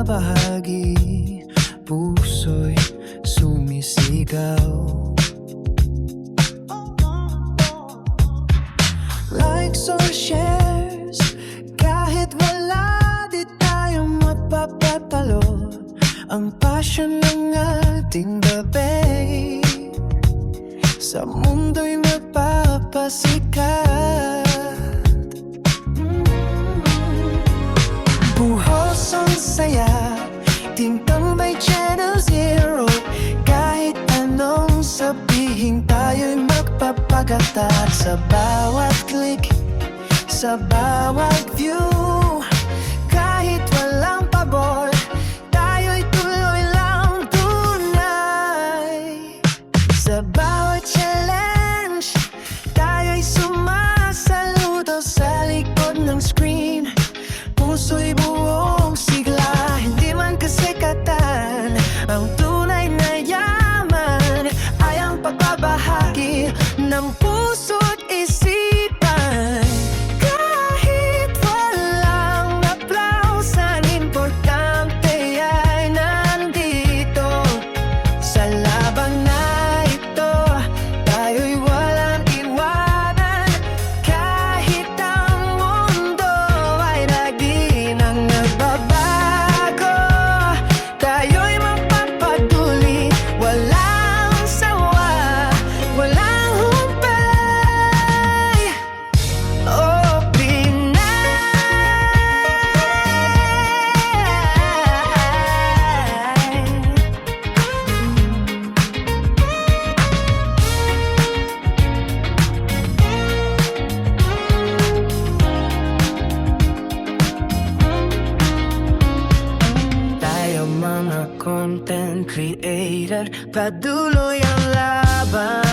nagbabahagi, puso'y sumisigaw. Likes or shares, kahit wala di tayo mapapatalo. Ang passion ng ating gabi sa mundo'y magpapasikat. Buhos ang saya, tintambay Channel Zero. Kahit anong sabihin, tayo'y magpapagatat. Sa bawat click, sa bawat view, kahit walang pabor, tayo'y tuloy lang tunay. Sa bawat challenge, tayo'y sumasaludo. Sa likod ng screen, puso'y buong sigla. Hindi man kasikatan, ang tunay na yaman ay ang pagbabahagi ng puso't isipan. Kahit walang aplausan, importante ay nandito. Sa laban na ito, tayo'y walang iwanan. Kahit ang mundo ay lagi nang nagbabago, tayo'y magpapatuloy. Walang sawa, walang humpay. Oh, Pinay! Tayo mga content creator, patuloy ang laban.